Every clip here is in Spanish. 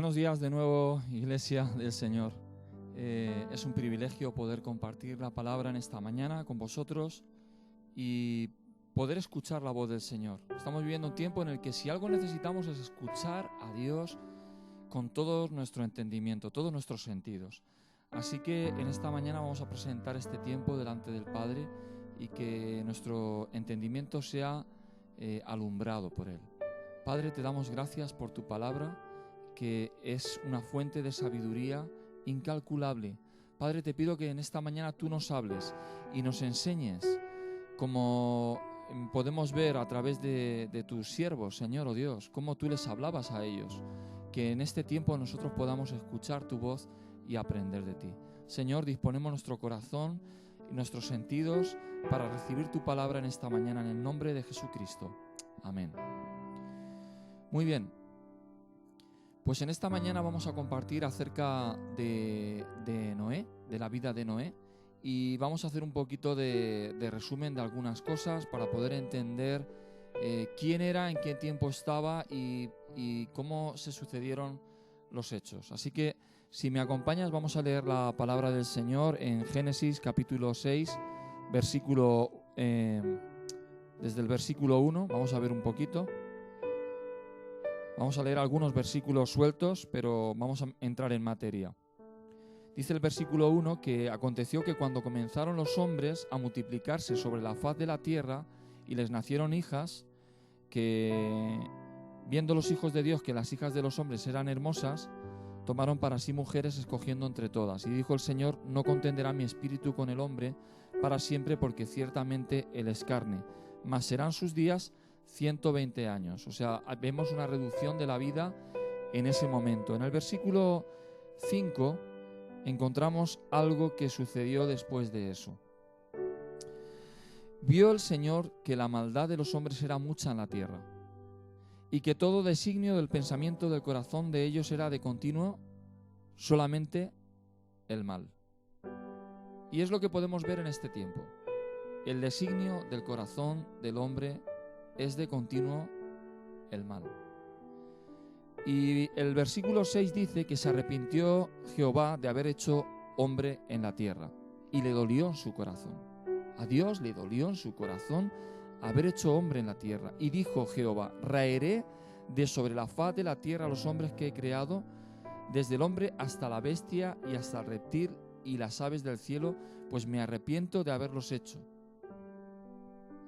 Buenos días de nuevo, Iglesia del Señor. Es un privilegio poder compartir la palabra en esta mañana con vosotros y poder escuchar la voz del Señor. Estamos viviendo un tiempo en el que si algo necesitamos es escuchar a Dios con todo nuestro entendimiento, todos nuestros sentidos. Así que en esta mañana vamos a presentar este tiempo delante del Padre y que nuestro entendimiento sea alumbrado por Él. Padre, te damos gracias por tu palabra, que es una fuente de sabiduría incalculable. Padre, te pido que en esta mañana tú nos hables y nos enseñes, como podemos ver a través de tus siervos, Señor, oh Dios, cómo tú les hablabas a ellos, que en este tiempo nosotros podamos escuchar tu voz y aprender de ti. Señor, disponemos nuestro corazón y nuestros sentidos para recibir tu palabra en esta mañana, en el nombre de Jesucristo. Amén. Muy bien. Pues en esta mañana vamos a compartir acerca de Noé, de la vida de Noé, y vamos a hacer un poquito de resumen de algunas cosas para poder entender quién era, en qué tiempo estaba y cómo se sucedieron los hechos. Así que, si me acompañas, vamos a leer la palabra del Señor en Génesis capítulo 6, desde el versículo 1, vamos a ver un poquito. Vamos a leer algunos versículos sueltos, pero vamos a entrar en materia. Dice el versículo 1 que aconteció que cuando comenzaron los hombres a multiplicarse sobre la faz de la tierra y les nacieron hijas, que viendo los hijos de Dios que las hijas de los hombres eran hermosas, tomaron para sí mujeres escogiendo entre todas. Y dijo el Señor: no contenderá mi espíritu con el hombre para siempre, porque ciertamente él es carne, mas serán sus días 120 años. O sea, vemos una reducción de la vida en ese momento. En el versículo 5 encontramos algo que sucedió después de eso. Vio el Señor que la maldad de los hombres era mucha en la tierra, y que todo designio del pensamiento del corazón de ellos era de continuo solamente el mal. Y es lo que podemos ver en este tiempo. El designio del corazón del hombre es de continuo el mal. Y el versículo 6 dice que se arrepintió Jehová de haber hecho hombre en la tierra, y le dolió en su corazón. A Dios le dolió en su corazón haber hecho hombre en la tierra. Y dijo Jehová: raeré de sobre la faz de la tierra a los hombres que he creado, desde el hombre hasta la bestia y hasta el reptil y las aves del cielo, pues me arrepiento de haberlos hecho.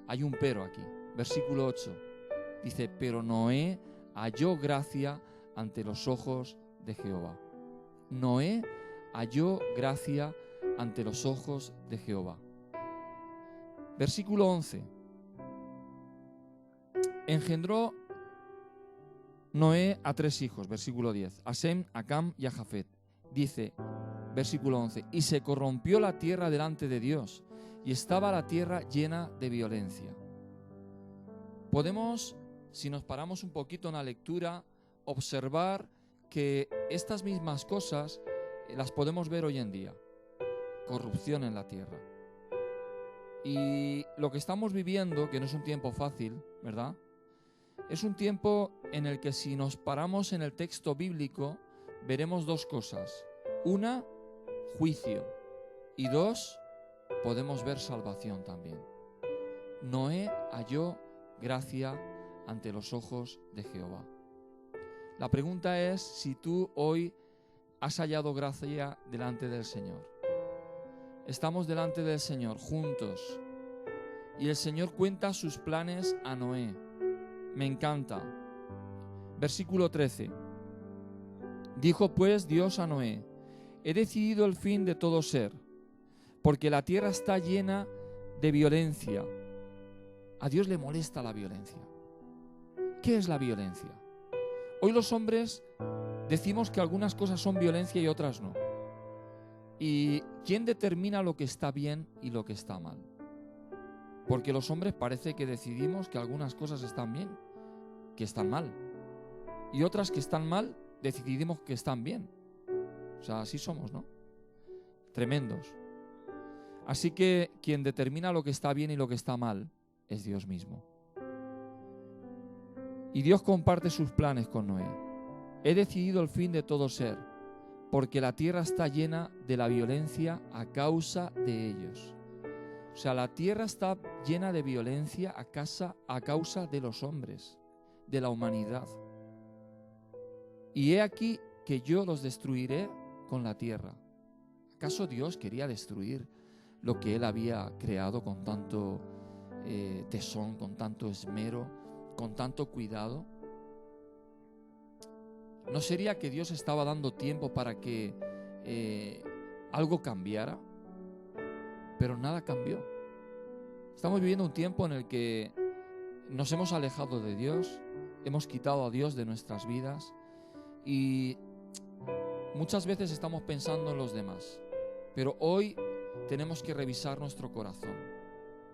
Hay un pero aquí. Versículo 8 dice: pero Noé halló gracia ante los ojos de Jehová. Noé halló gracia ante los ojos de Jehová. Versículo 11. Engendró Noé a 3 hijos. Versículo 10. A Sem, a Cam y a Jafet. Dice, versículo 11: y se corrompió la tierra delante de Dios, y estaba la tierra llena de violencia. Podemos, si nos paramos un poquito en la lectura, observar que estas mismas cosas las podemos ver hoy en día. Corrupción en la tierra. Y lo que estamos viviendo, que no es un tiempo fácil, ¿verdad? Es un tiempo en el que, si nos paramos en el texto bíblico, veremos dos cosas. Una, juicio. Y dos, podemos ver salvación también. Noé halló gracia ante los ojos de Jehová. La pregunta es si tú hoy has hallado gracia delante del Señor. Estamos delante del Señor juntos y el Señor cuenta sus planes a Noé. Me encanta. Versículo 13. Dijo pues Dios a Noé: he decidido el fin de todo ser, porque la tierra está llena de violencia. A Dios le molesta la violencia. ¿Qué es la violencia? Hoy los hombres decimos que algunas cosas son violencia y otras no. ¿Y quién determina lo que está bien y lo que está mal? Porque los hombres parece que decidimos que algunas cosas están bien, que están mal. Y otras que están mal, decidimos que están bien. O sea, así somos, ¿no? Tremendos. Así que quien determina lo que está bien y lo que está mal es Dios mismo. Y Dios comparte sus planes con Noé. he decidido el fin de todo ser, porque la tierra está llena de la violencia a causa de ellos. O sea, la tierra está llena de violencia a causa de los hombres, de la humanidad. Y he aquí que yo los destruiré con la tierra. ¿Acaso Dios quería destruir lo que Él había creado con tanto tesón, con tanto esmero, con tanto cuidado? ¿No sería que Dios estaba dando tiempo para que algo cambiara? Pero nada cambió. Estamos viviendo un tiempo en el que nos hemos alejado de Dios, hemos quitado a Dios de nuestras vidas y muchas veces estamos pensando en los demás. Pero hoy tenemos que revisar nuestro corazón.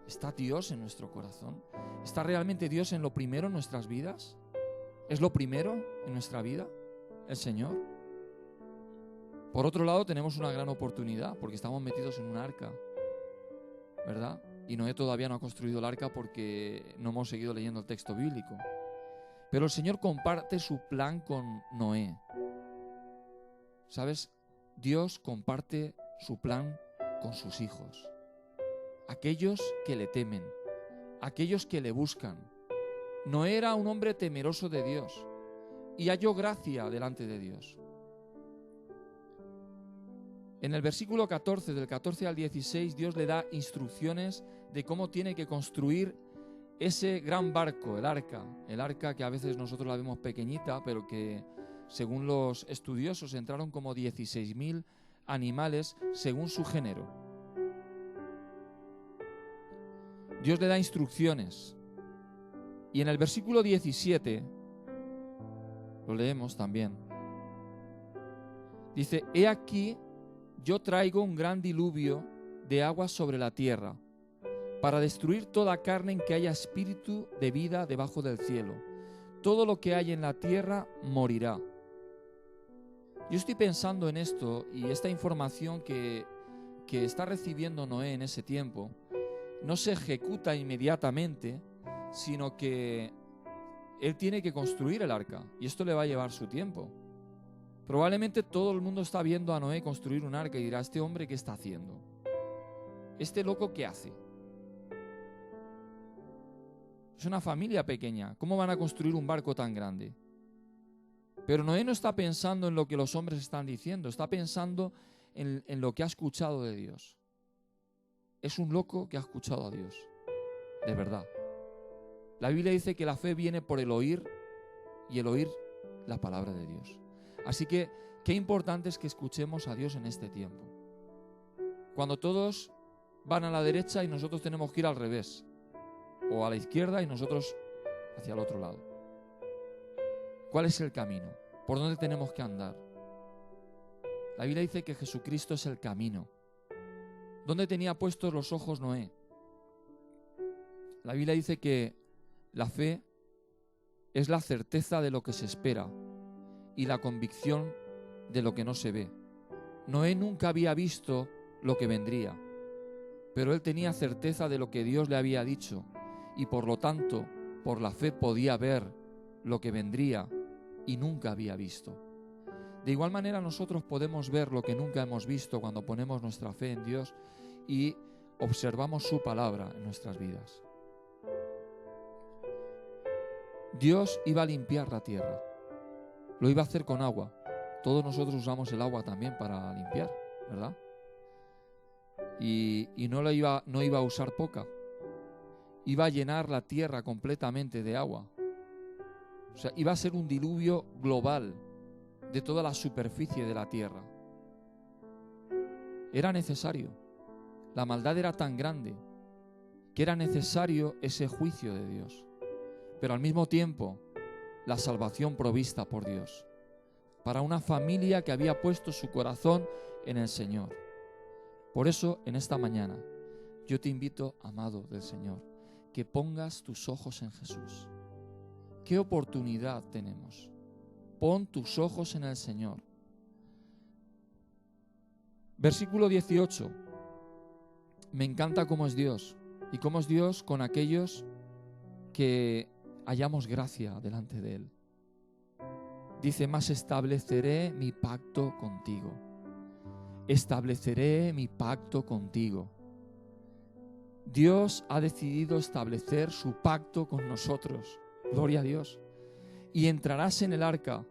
¿Está Dios en nuestro corazón? ¿Está realmente Dios en lo primero en nuestras vidas? ¿Es lo primero en nuestra vida el Señor? Por otro lado, tenemos una gran oportunidad porque estamos metidos en un arca, ¿verdad? Y Noé todavía no ha construido el arca porque no hemos seguido leyendo el texto bíblico. Pero el Señor comparte su plan con Noé. ¿Sabes? Dios comparte su plan con sus hijos. Aquellos que le temen, aquellos que le buscan. Noé era un hombre temeroso de Dios y halló gracia delante de Dios. En el versículo 14, del 14 al 16, Dios le da instrucciones de cómo tiene que construir ese gran barco, el arca que a veces nosotros la vemos pequeñita, pero que según los estudiosos entraron como 16.000 animales según su género. Dios le da instrucciones. Y en el versículo 17, lo leemos también, dice: he aquí, yo traigo un gran diluvio de aguas sobre la tierra, para destruir toda carne en que haya espíritu de vida debajo del cielo. Todo lo que hay en la tierra morirá. Yo estoy pensando en esto y esta información que está recibiendo Noé en ese tiempo no se ejecuta inmediatamente, sino que él tiene que construir el arca y esto le va a llevar su tiempo. Probablemente todo el mundo está viendo a Noé construir un arca y dirá: ¿este hombre qué está haciendo? ¿Este loco qué hace? Es una familia pequeña, ¿cómo van a construir un barco tan grande? Pero Noé no está pensando en lo que los hombres están diciendo, está pensando en lo que ha escuchado de Dios. Es un loco que ha escuchado a Dios, de verdad. La Biblia dice que la fe viene por el oír y el oír la palabra de Dios. Así que qué importante es que escuchemos a Dios en este tiempo. Cuando todos van a la derecha y nosotros tenemos que ir al revés, o a la izquierda y nosotros hacia el otro lado. ¿Cuál es el camino? ¿Por dónde tenemos que andar? La Biblia dice que Jesucristo es el camino. ¿Dónde tenía puestos los ojos Noé? La Biblia dice que la fe es la certeza de lo que se espera y la convicción de lo que no se ve. Noé nunca había visto lo que vendría, pero él tenía certeza de lo que Dios le había dicho y por lo tanto, por la fe podía ver lo que vendría y nunca había visto. De igual manera nosotros podemos ver lo que nunca hemos visto cuando ponemos nuestra fe en Dios y observamos su palabra en nuestras vidas. Dios iba a limpiar la tierra. Lo iba a hacer con agua. Todos nosotros usamos el agua también para limpiar, ¿verdad? Y no iba a usar poca. Iba a llenar la tierra completamente de agua. O sea, iba a ser un diluvio global de toda la superficie de la tierra. Era necesario. La maldad era tan grande que era necesario ese juicio de Dios. Pero al mismo tiempo, la salvación provista por Dios para una familia que había puesto su corazón en el Señor. Por eso, en esta mañana, yo te invito, amado del Señor, que pongas tus ojos en Jesús. ¿Qué oportunidad tenemos? Pon tus ojos en el Señor. Versículo 18. Me encanta cómo es Dios y cómo es Dios con aquellos que hallamos gracia delante de Él. Dice, mas estableceré mi pacto contigo. Estableceré mi pacto contigo. Dios ha decidido establecer su pacto con nosotros. Gloria a Dios. Y entrarás en el arca,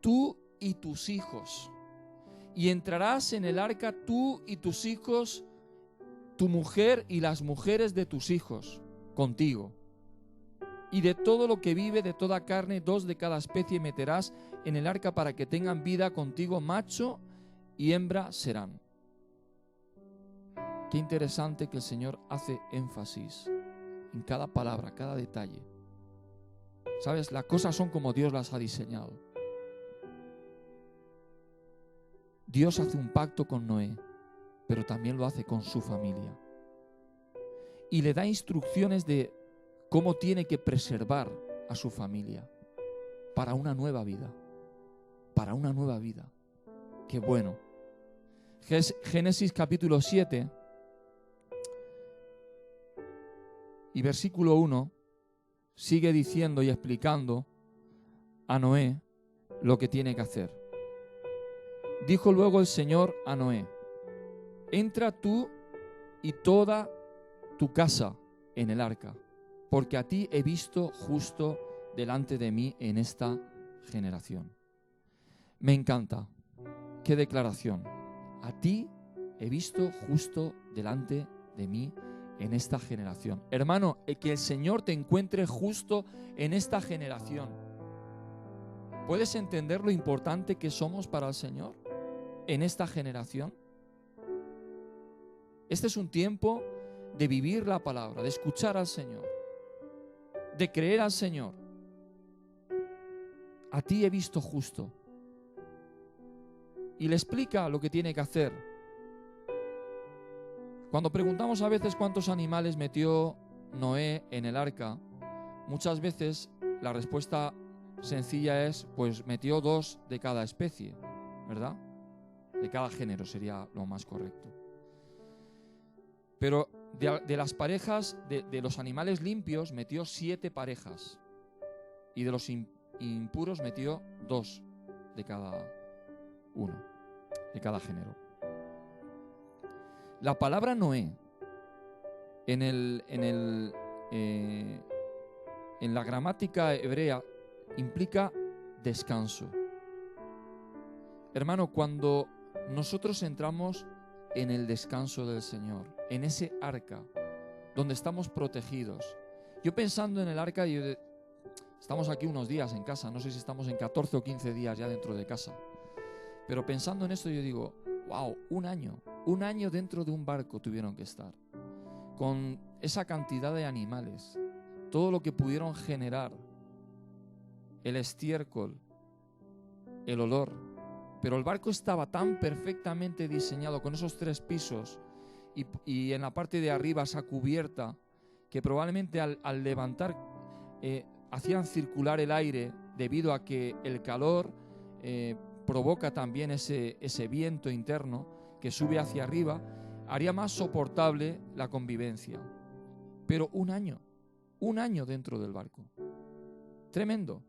tú y tus hijos. Y entrarás en el arca tú y tus hijos, tu mujer y las mujeres de tus hijos, contigo. Y de todo lo que vive, de toda carne, 2 de cada especie meterás en el arca para que tengan vida contigo, macho y hembra serán. Qué interesante que el Señor hace énfasis en cada palabra, cada detalle. ¿Sabes? Las cosas son como Dios las ha diseñado. Dios hace un pacto con Noé, pero también lo hace con su familia. Y le da instrucciones de cómo tiene que preservar a su familia para una nueva vida. Para una nueva vida. Qué bueno. Génesis capítulo 7 y versículo 1 sigue diciendo y explicando a Noé lo que tiene que hacer. Dijo luego el Señor a Noé: entra tú y toda tu casa en el arca, porque a ti he visto justo delante de mí en esta generación. Me encanta. Qué declaración. A ti he visto justo delante de mí en esta generación. Hermano, que el Señor te encuentre justo en esta generación. ¿Puedes entender lo importante que somos para el Señor en esta generación? Este es un tiempo de vivir la palabra, de escuchar al Señor, de creer al Señor. A ti he visto justo. Y le explica lo que tiene que hacer. Cuando preguntamos a veces cuántos animales metió Noé en el arca, muchas veces la respuesta sencilla es, pues metió 2 de cada especie, ¿verdad? De cada género sería lo más correcto. Pero de las parejas, de los animales limpios, metió 7 parejas. Y de los impuros metió 2 de cada uno, de cada género. La palabra Noé en la gramática hebrea implica descanso. Hermano, cuando nosotros entramos en el descanso del Señor, en ese arca donde estamos protegidos. Yo pensando en el arca, estamos aquí unos días en casa, no sé si estamos en 14 o 15 días ya dentro de casa, pero pensando en esto yo digo, wow, un año dentro de un barco tuvieron que estar, con esa cantidad de animales, todo lo que pudieron generar, el estiércol, el olor, pero el barco estaba tan perfectamente diseñado con esos 3 pisos y en la parte de arriba esa cubierta que probablemente al levantar hacían circular el aire debido a que el calor provoca también ese viento interno que sube hacia arriba, haría más soportable la convivencia. Pero un año dentro del barco. Tremendo.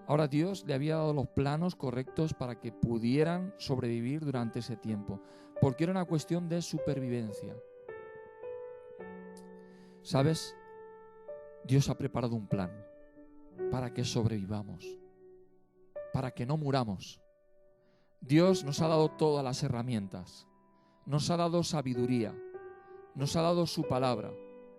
Ahora Dios le había dado los planos correctos para que pudieran sobrevivir durante ese tiempo, porque era una cuestión de supervivencia. ¿Sabes? Dios ha preparado un plan para que sobrevivamos, para que no muramos. Dios nos ha dado todas las herramientas, nos ha dado sabiduría, nos ha dado su palabra.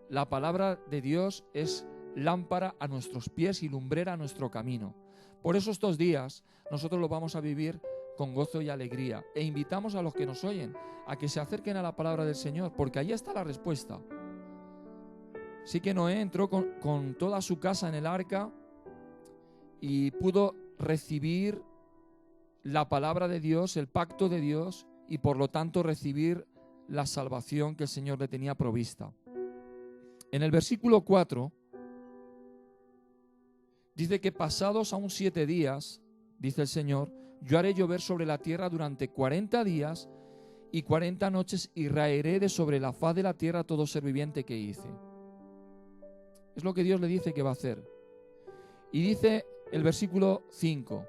La palabra de Dios es lámpara a nuestros pies y lumbrera a nuestro camino. Por eso estos días nosotros los vamos a vivir con gozo y alegría. E invitamos a los que nos oyen a que se acerquen a la palabra del Señor, porque ahí está la respuesta. Sí que Noé entró con toda su casa en el arca y pudo recibir la palabra de Dios, el pacto de Dios, y por lo tanto recibir la salvación que el Señor le tenía provista. En el versículo 4 dice que pasados aún 7 días, dice el Señor, yo haré llover sobre la tierra durante 40 días y 40 noches y raeré de sobre la faz de la tierra todo ser viviente que hice. Es lo que Dios le dice que va a hacer. Y dice el versículo 5.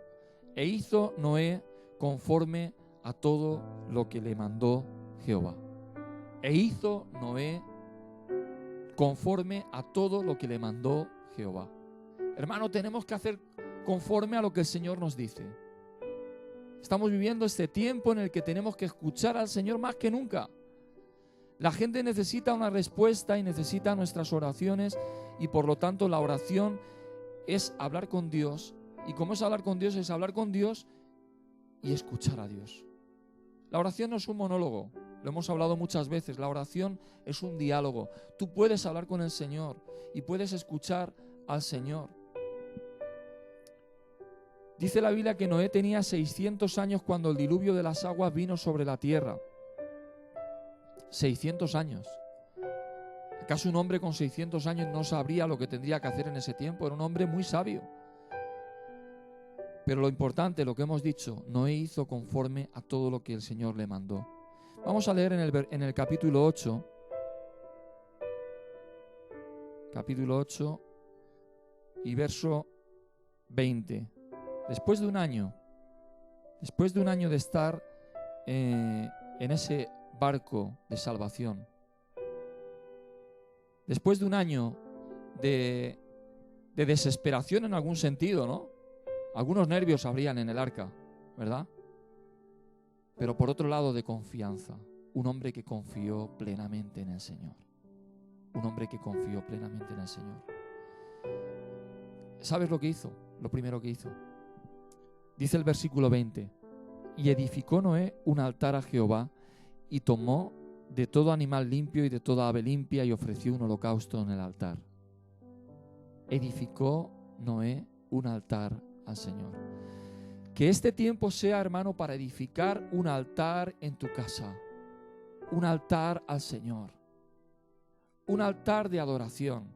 E hizo Noé conforme a todo lo que le mandó Jehová. E hizo Noé conforme a todo lo que le mandó Jehová. Hermano, tenemos que hacer conforme a lo que el Señor nos dice. Estamos viviendo este tiempo en el que tenemos que escuchar al Señor más que nunca. La gente necesita una respuesta y necesita nuestras oraciones, y por lo tanto la oración es hablar con Dios. Y como es hablar con Dios, es hablar con Dios y escuchar a Dios. La oración no es un monólogo, lo hemos hablado muchas veces. La oración es un diálogo. Tú puedes hablar con el Señor y puedes escuchar al Señor. Dice la Biblia que Noé tenía 600 años cuando el diluvio de las aguas vino sobre la tierra. 600 años. ¿Acaso un hombre con 600 años no sabría lo que tendría que hacer en ese tiempo? Era un hombre muy sabio. Pero lo importante, lo que hemos dicho, Noé hizo conforme a todo lo que el Señor le mandó. Vamos a leer en el capítulo 8. Capítulo 8 y verso 20. Después de un año de estar en ese barco de salvación, después de un año de desesperación en algún sentido, ¿no? Algunos nervios habrían en el arca, ¿verdad? Pero por otro lado, de confianza. Un hombre que confió plenamente en el Señor. Un hombre que confió plenamente en el Señor. ¿Sabes lo que hizo? Lo primero que hizo. Dice el versículo 20. Y edificó Noé un altar a Jehová y tomó de todo animal limpio y de toda ave limpia y ofreció un holocausto en el altar. Edificó Noé un altar al Señor. Que este tiempo sea, hermano, para edificar un altar en tu casa. Un altar al Señor. Un altar de adoración.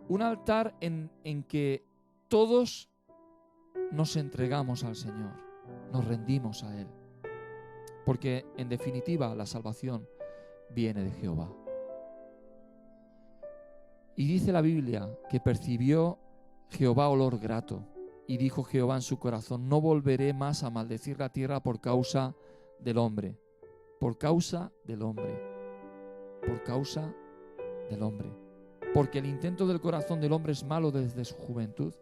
Un altar en que todos nos entregamos al Señor. Nos rendimos a Él. Porque en definitiva la salvación viene de Jehová. Y dice la Biblia que percibió Jehová olor grato. Y dijo Jehová en su corazón: no volveré más a maldecir la tierra por causa del hombre. Por causa del hombre. Por causa del hombre. Porque el intento del corazón del hombre es malo desde su juventud.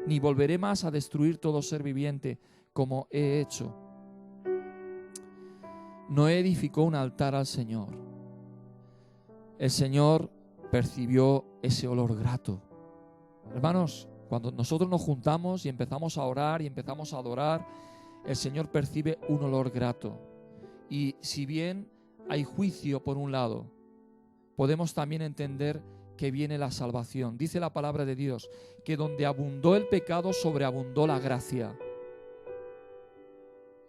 Ni volveré más a destruir todo ser viviente como he hecho. Noé edificó un altar al Señor. El Señor percibió ese olor grato. Hermanos, cuando nosotros nos juntamos y empezamos a orar y empezamos a adorar, el Señor percibe un olor grato. Y si bien hay juicio por un lado, podemos también entender que viene la salvación. Dice la palabra de Dios que donde abundó el pecado, sobreabundó la gracia.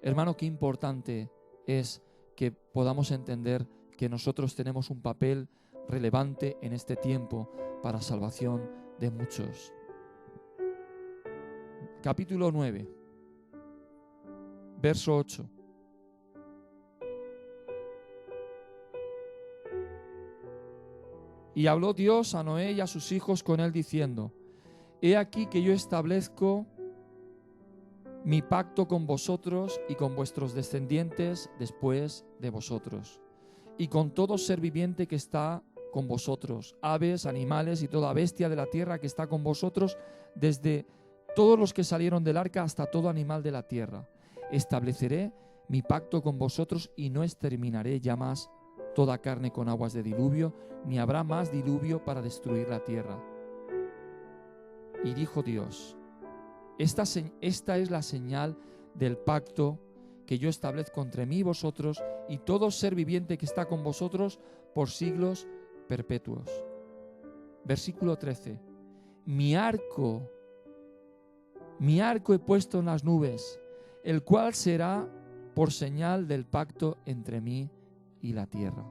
Hermano, qué importante es que podamos entender que nosotros tenemos un papel relevante en este tiempo para salvación de muchos. Capítulo 9, verso 8. Y habló Dios a Noé y a sus hijos con él diciendo: he aquí que yo establezco mi pacto con vosotros y con vuestros descendientes después de vosotros, y con todo ser viviente que está con vosotros, aves, animales y toda bestia de la tierra que está con vosotros, desde todos los que salieron del arca hasta todo animal de la tierra. Estableceré mi pacto con vosotros y no exterminaré ya más toda carne con aguas de diluvio, ni habrá más diluvio para destruir la tierra. Y dijo Dios: esta es la señal del pacto que yo establezco entre mí y vosotros y todo ser viviente que está con vosotros por siglos perpetuos. Versículo 13. Mi arco he puesto en las nubes, el cual será por señal del pacto entre mí y la tierra.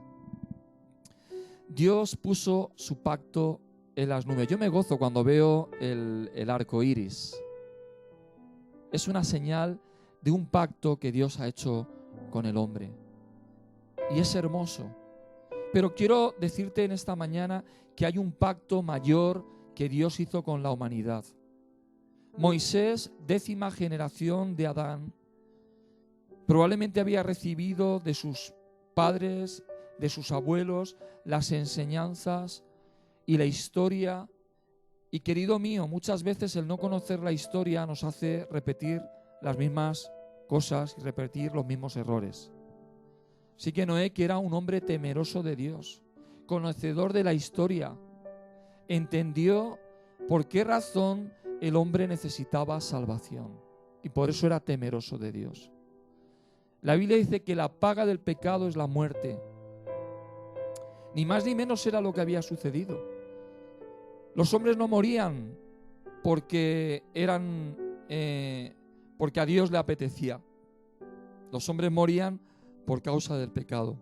Dios puso su pacto en las nubes. Yo me gozo cuando veo el arco iris. Es una señal de un pacto que Dios ha hecho con el hombre. Y es hermoso. Pero quiero decirte en esta mañana que hay un pacto mayor que Dios hizo con la humanidad. Moisés, 10ª generación de Adán, probablemente había recibido de sus padres, de sus abuelos, las enseñanzas y la historia. Y querido mío, muchas veces el no conocer la historia nos hace repetir las mismas cosas y repetir los mismos errores. Así que Noé, que era un hombre temeroso de Dios, conocedor de la historia, entendió por qué razón el hombre necesitaba salvación y por eso era temeroso de Dios. La Biblia dice que la paga del pecado es la muerte. Ni más ni menos era lo que había sucedido. Los hombres no morían porque porque a Dios le apetecía. Los hombres morían por causa del pecado.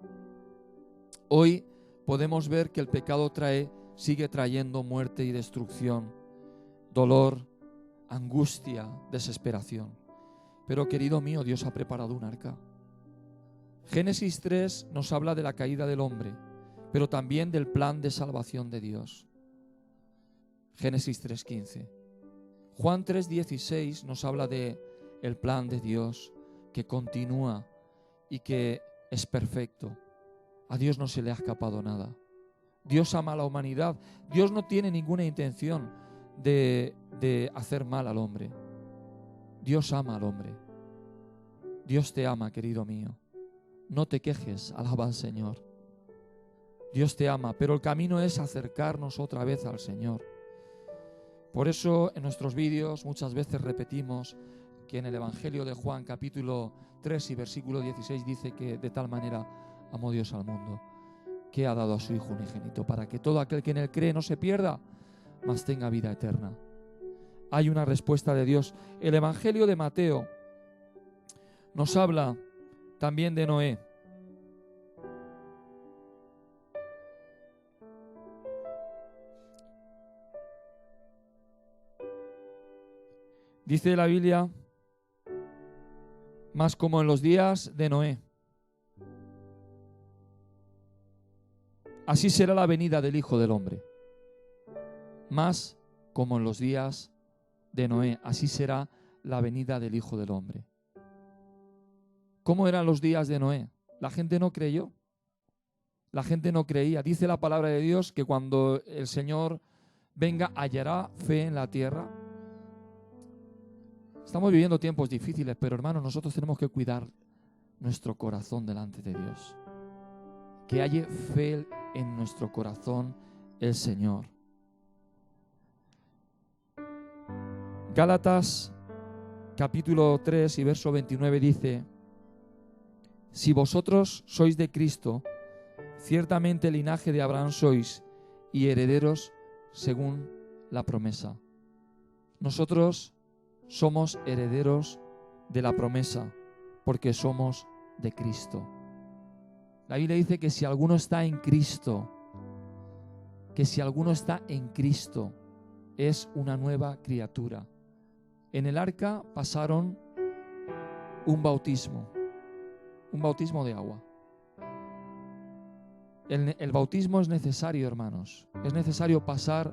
Hoy podemos ver que el pecado sigue trayendo muerte y destrucción, dolor, angustia, desesperación. Pero querido mío, Dios ha preparado un arca. Génesis 3 nos habla de la caída del hombre, pero también del plan de salvación de Dios. Génesis 3:15. Juan 3:16 nos habla de el plan de Dios que continúa y que es perfecto. A Dios no se le ha escapado nada. Dios ama a la humanidad. Dios no tiene ninguna intención de hacer mal al hombre. Dios ama al hombre. Dios te ama, querido mío. No te quejes, alaba al Señor. Dios te ama, pero el camino es acercarnos otra vez al Señor. Por eso en nuestros vídeos muchas veces repetimos que en el Evangelio de Juan capítulo 3 y versículo 16 dice que de tal manera amó Dios al mundo, que ha dado a su Hijo unigénito, para que todo aquel que en él cree no se pierda, mas tenga vida eterna. Hay una respuesta de Dios. El Evangelio de Mateo nos habla también de Noé. Dice la Biblia, más como en los días de Noé, así será la venida del Hijo del Hombre. Más como en los días de Noé, así será la venida del Hijo del Hombre. ¿Cómo eran los días de Noé? La gente no creyó. La gente no creía. Dice la palabra de Dios que cuando el Señor venga, hallará fe en la tierra. Estamos viviendo tiempos difíciles, pero hermanos, nosotros tenemos que cuidar nuestro corazón delante de Dios. Que haya fe en nuestro corazón el Señor. Gálatas capítulo 3 y verso 29 dice: si vosotros sois de Cristo, ciertamente el linaje de Abraham sois y herederos según la promesa. Nosotros somos herederos de la promesa porque somos de Cristo. La Biblia dice que si alguno está en Cristo, es una nueva criatura. En el arca pasaron un bautismo de agua. El bautismo es necesario, hermanos. Es necesario pasar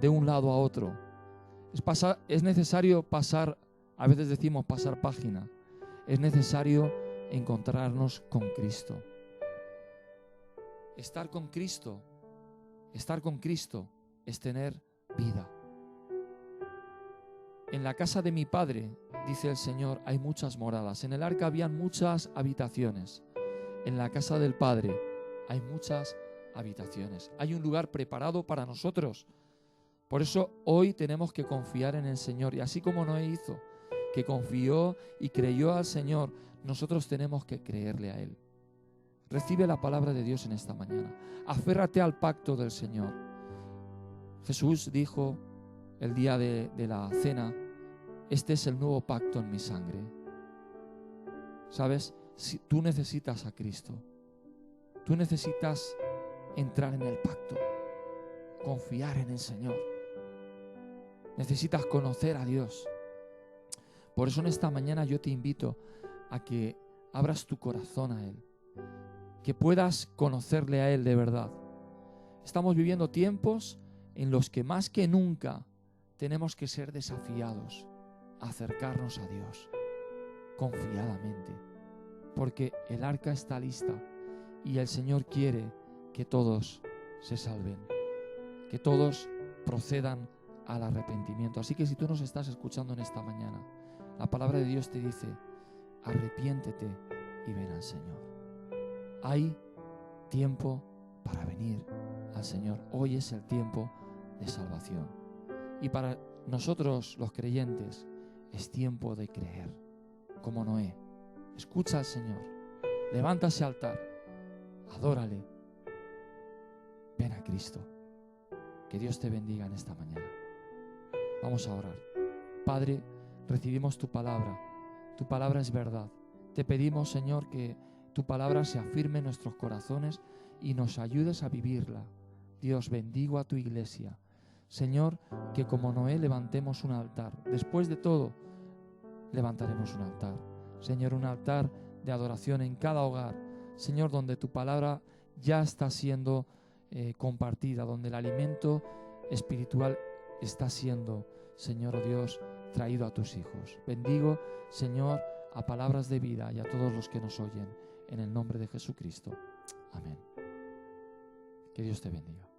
de un lado a otro. Es necesario pasar, a veces decimos pasar página. Es necesario encontrarnos con Cristo. Estar con Cristo es tener vida. En la casa de mi Padre, dice el Señor, hay muchas moradas. En el arca habían muchas habitaciones. En la casa del Padre hay muchas habitaciones. Hay un lugar preparado para nosotros. Por eso hoy tenemos que confiar en el Señor. Y así como Noé hizo, que confió y creyó al Señor, nosotros tenemos que creerle a Él. Recibe la palabra de Dios en esta mañana. Aférrate al pacto del Señor. Jesús dijo el día de la cena: este es el nuevo pacto en mi sangre. ¿Sabes? Si tú necesitas a Cristo, tú necesitas entrar en el pacto, confiar en el Señor. Necesitas conocer a Dios. Por eso en esta mañana yo te invito a que abras tu corazón a Él, que puedas conocerle a Él de verdad. Estamos viviendo tiempos en los que más que nunca tenemos que ser desafiados a acercarnos a Dios confiadamente, porque el arca está lista y el Señor quiere que todos se salven, que todos procedan al arrepentimiento. Así que si tú nos estás escuchando en esta mañana, la palabra de Dios te dice: arrepiéntete y ven al Señor. Hay tiempo para venir al Señor. Hoy es el tiempo de salvación. Y para nosotros los creyentes es tiempo de creer, como Noé. Escucha al Señor, levanta ese altar, adórale, ven a Cristo. Que Dios te bendiga en esta mañana. Vamos a orar. Padre, recibimos tu palabra es verdad. Te pedimos, Señor, que tu palabra se afirme en nuestros corazones y nos ayudes a vivirla. Dios, bendigo a tu iglesia. Señor, que como Noé levantemos un altar. Después de todo, levantaremos un altar. Señor, un altar de adoración en cada hogar. Señor, donde tu palabra ya está siendo compartida, donde el alimento espiritual está siendo, Señor, oh Dios, traído a tus hijos. Bendigo, Señor, a Palabras de Vida y a todos los que nos oyen, en el nombre de Jesucristo. Amén. Que Dios te bendiga.